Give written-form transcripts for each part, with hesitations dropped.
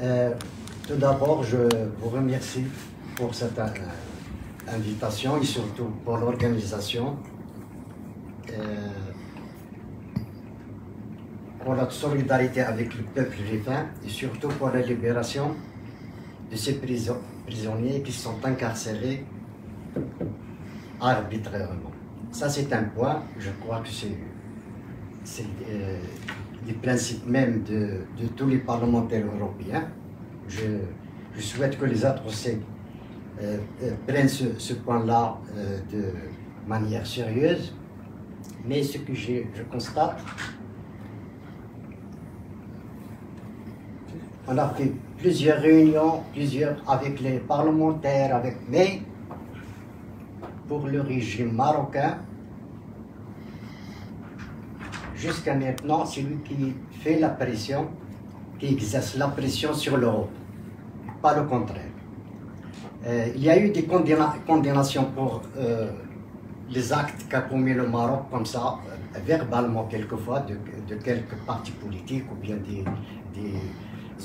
Euh, Tout d'abord, je vous remercie pour cette invitation et surtout pour l'organisation, pour notre solidarité avec le peuple rifin et surtout pour la libération de ces prisonniers qui sont incarcérés arbitrairement. Ça, c'est un point, je crois que c'est les principes même de tous les parlementaires européens. Je souhaite que les autres aussi prennent ce point-là de manière sérieuse. Mais ce que je constate, on a fait plusieurs réunions, avec les parlementaires, mais pour le régime marocain, jusqu'à maintenant, c'est lui qui fait la pression, qui exerce la pression sur l'Europe, pas le contraire. Il y a eu des condamnations pour les actes qu'a commis le Maroc, comme ça, verbalement quelquefois, de quelques partis politiques ou bien des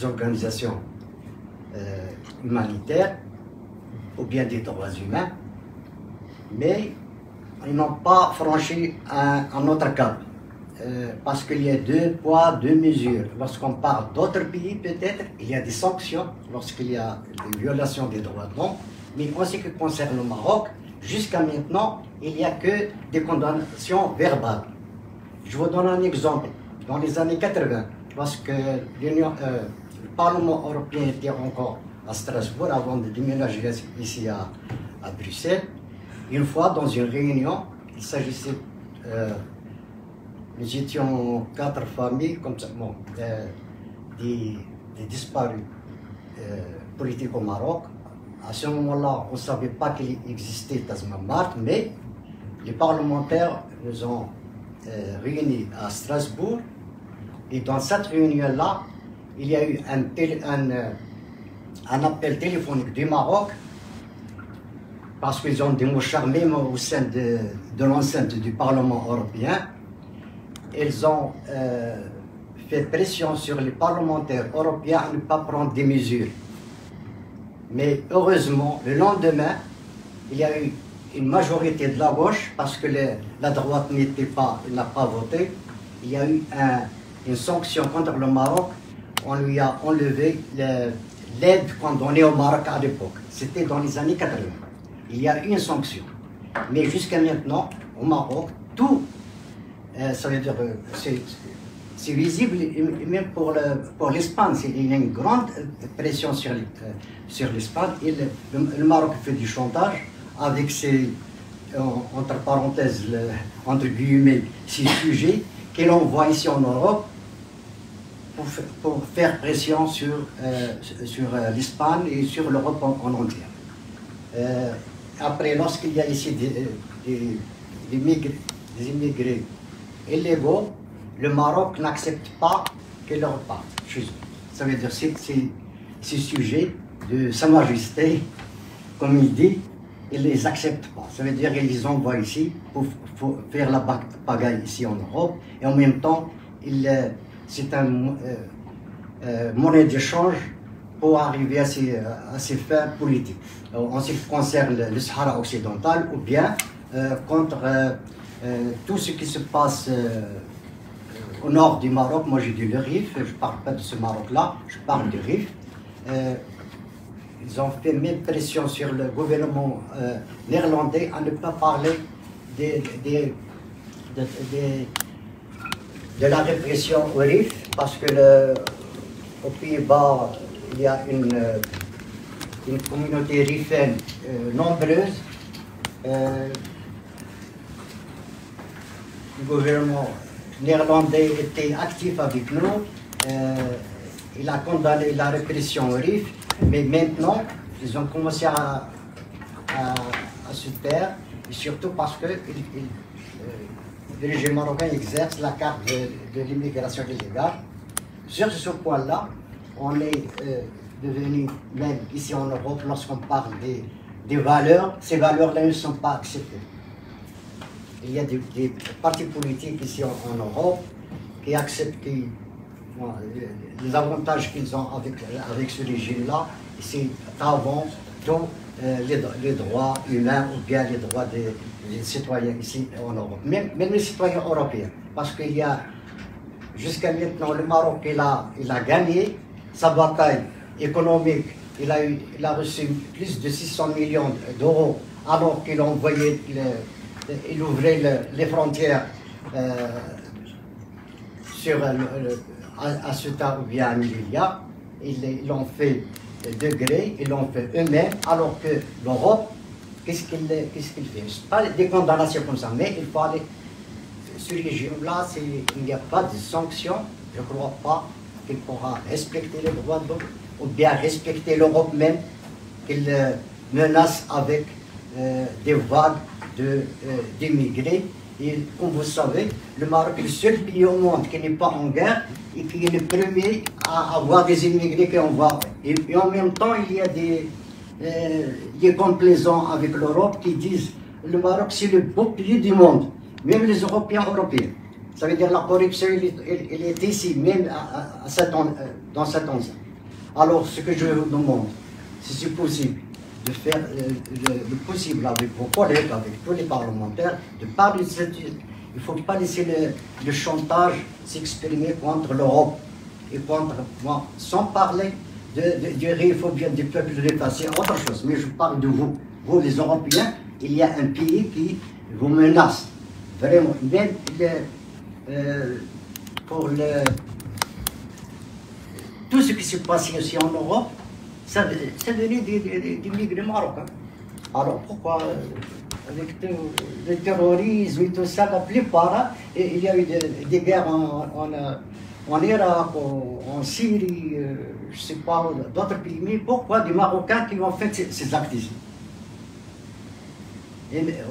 organisations humanitaires ou bien des droits humains, mais ils n'ont pas franchi un autre cap. Parce qu'il y a deux poids, deux mesures. Lorsqu'on parle d'autres pays, peut-être, il y a des sanctions lorsqu'il y a des violations des droits de l'homme. Mais en ce qui concerne le Maroc, jusqu'à maintenant, il n'y a que des condamnations verbales. Je vous donne un exemple. Dans les années 80, lorsque le Parlement européen était encore à Strasbourg, avant de déménager ici à Bruxelles, une fois dans une réunion, il s'agissait... nous étions 4 familles, comme ça, bon, des disparus politiques au Maroc. À ce moment-là, on ne savait pas qu'il existait Tazmamart, mais les parlementaires nous ont réunis à Strasbourg. Et dans cette réunion-là, il y a eu un appel téléphonique du Maroc, parce qu'ils ont démochargé même au sein de l'enceinte du Parlement européen. Ils ont fait pression sur les parlementaires européens à ne pas prendre des mesures. Mais heureusement, le lendemain, il y a eu une majorité de la gauche, parce que la droite n'a pas voté. Il y a eu une sanction contre le Maroc. On lui a enlevé l'aide qu'on donnait au Maroc à l'époque. C'était dans les années 80. Il y a eu une sanction. Mais jusqu'à maintenant, au Maroc, tout... ça veut dire c'est visible, et même pour l'Espagne, il y a une grande pression sur l'Espagne. Et le Maroc fait du chantage avec ses, entre parenthèses, entre guillemets, ces sujets qu'il envoie ici en Europe pour faire pression sur l'Espagne et sur l'Europe en entière. Après, lorsqu'il y a ici des immigrés illégaux, le Maroc n'accepte pas qu'ils repartent chez eux. Ça veut dire que ces sujets de Sa Majesté, comme il dit, ils ne les acceptent pas. Ça veut dire qu'ils les envoient ici pour faire la pagaille ici en Europe, et en même temps, c'est un monnaie d'échange pour arriver à ces fins politiques. En ce qui concerne le Sahara occidental, ou bien contre tout ce qui se passe au nord du Maroc. Moi j'ai dit le Rif, je ne parle pas de ce Maroc-là, je parle du Rif. Ils ont fait même pression sur le gouvernement néerlandais à ne pas parler de la répression au Rif, parce que aux Pays-Bas, il y a une communauté rifaine nombreuse. Le gouvernement néerlandais était actif avec nous. Il a condamné la répression au Rif, mais maintenant, ils ont commencé à se taire, et surtout parce que le régime marocain exerce la carte de l'immigration illégale. Sur ce point-là, on est devenu, même ici en Europe, lorsqu'on parle des valeurs, ces valeurs-là ne sont pas acceptées. Il y a des partis politiques ici en Europe qui acceptent les avantages qu'ils ont avec ce régime-là, c'est avant tous les droits humains ou bien les droits des citoyens ici en Europe, même les citoyens européens. Parce qu'il y a, jusqu'à maintenant, le Maroc, il a gagné sa bataille économique. Il a reçu plus de 600 millions d'euros alors qu'il envoyait, il ouvrait les frontières à Ceuta ou bien à Melilla. Ils l'ont fait de gré, ils l'ont fait eux-mêmes, alors que l'Europe, qu'est-ce qu'il fait? Pas des condamnations comme ça, mais il faut aller. Ce régime-là, il n'y a pas de sanctions. Je ne crois pas qu'il pourra respecter les droits de l'homme ou bien respecter l'Europe même, qu'il menace avec des vagues d'immigrés. Et comme vous savez, le Maroc est le seul pays au monde qui n'est pas en guerre et qui est le premier à avoir des immigrés qui en voient. Et en même temps, il y a des complaisants avec l'Europe qui disent le Maroc c'est le beau pays du monde, même les Européens. Ça veut dire la corruption, elle est ici, même dans cette enceinte. Alors, ce que je vous demande, si c'est possible, de faire le possible avec vos collègues, avec tous les parlementaires, de parler de cette... Il ne faut pas laisser le chantage s'exprimer contre l'Europe et contre moi, sans parler du RIF ou bien du peuple répas, c'est autre chose. Mais je parle de vous, vous les Européens. Il y a un pays qui vous menace, vraiment. Même pour tout ce qui s'est passé aussi en Europe, ça venait des migrants marocains. Alors pourquoi, avec le terrorisme et tout ça, la plupart, il y a eu des guerres en Irak, en Syrie, je ne sais pas, d'autres pays, mais pourquoi des Marocains qui ont fait ces actes-ci?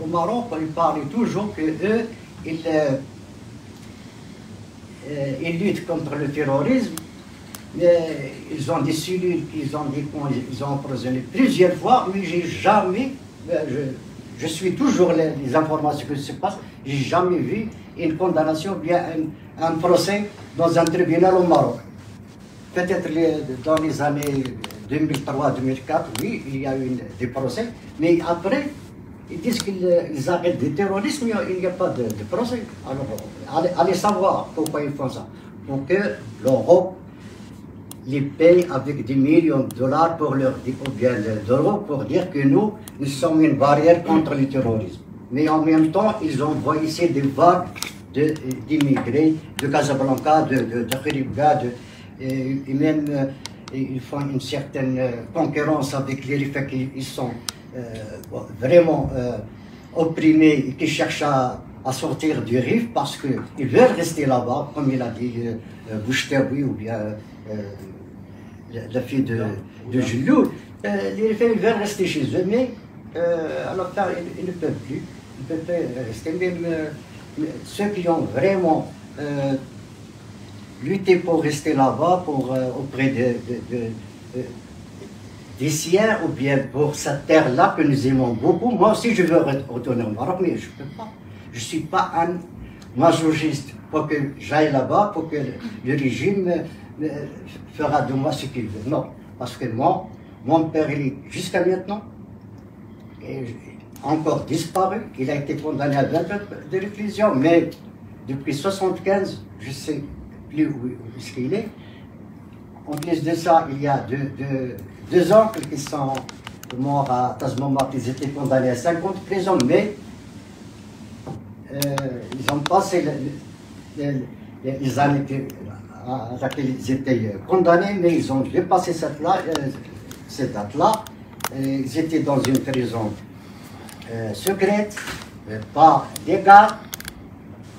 Au Maroc, on parle toujours qu'eux, ils luttent contre le terrorisme. Mais ils ont des cellules, ils ont emprisonné plusieurs fois, mais j'ai jamais, je suis toujours les informations qui se passent, j'ai jamais vu une condamnation ou bien un procès dans un tribunal au Maroc. Peut-être dans les années 2003-2004, oui, il y a eu des procès, mais après, ils disent qu'ils arrêtent des terroristes, mais il n'y a pas de procès. Alors, allez savoir pourquoi ils font ça. Pour que l'Europe les paye avec des millions de dollars pour leur ou bien d'euros pour dire que nous sommes une barrière contre le terrorisme. Mais en même temps, ils envoient ici des vagues d'immigrés de Casablanca, de Khiribga, et même ils font une certaine concurrence avec les RIF qui sont vraiment opprimés et qui cherchent à sortir du RIF parce qu'ils veulent rester là-bas, comme il a dit Bouchtaoui ou bien la fille de Julio. Les RIF ils veulent rester chez eux, mais à la fin ils ne peuvent plus. Ils ne peuvent pas rester. Même ceux qui ont vraiment lutté pour rester là-bas, auprès des siens, ou bien pour cette terre-là que nous aimons beaucoup. Moi aussi, je veux retourner au Maroc, mais je ne peux pas. Je ne suis pas un masochiste pour que j'aille là-bas, pour que le régime fera de moi ce qu'il veut. Non, parce que moi, mon père, il est jusqu'à maintenant encore disparu. Il a été condamné à 20 ans de réclusion, mais depuis 1975, je ne sais plus où est-ce qu'il est. En plus de ça, il y a deux oncles qui sont morts à Tazmama, ils étaient condamnés à 50 prisons, mais ils ont passé les années à laquelle ils étaient condamnés, mais ils ont dépassé cette date-là. Ils étaient dans une prison secrète, pas des gardes.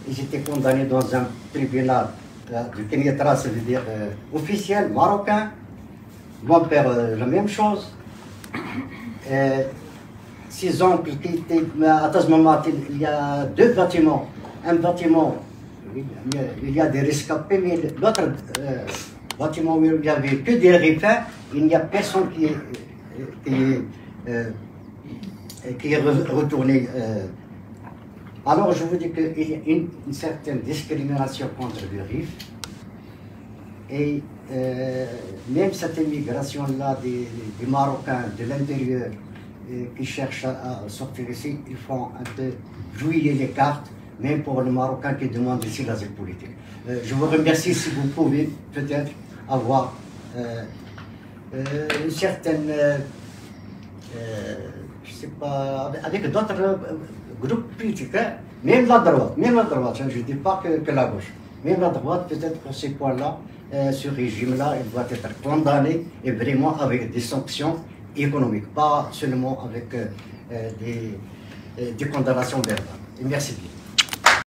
Ils étaient condamnés dans un tribunal du Kenyatta, ça veut dire officiel, marocain. Mon père, la même chose. Ses oncles qui étaient à Tazmama, il y a deux bâtiments. Un bâtiment, il y a des rescapés, mais l'autre bâtiment où il n'y avait que des rifins, il n'y a personne qui est retourné. Alors je vous dis qu'il y a une certaine discrimination contre le RIF. Et même cette immigration-là des Marocains de l'intérieur qui cherchent à sortir ici, ils font un peu jouer les cartes, même pour les Marocains qui demandent ici l'asile politique. Je vous remercie si vous pouvez peut-être avoir une certaine, je sais pas, avec d'autres groupes politiques, hein, même la droite, hein, je ne dis pas que la gauche, même la droite, peut-être pour ces points-là, ce régime-là, il doit être condamné et vraiment avec des sanctions économiques, pas seulement avec des condamnations verbales. Et merci bien.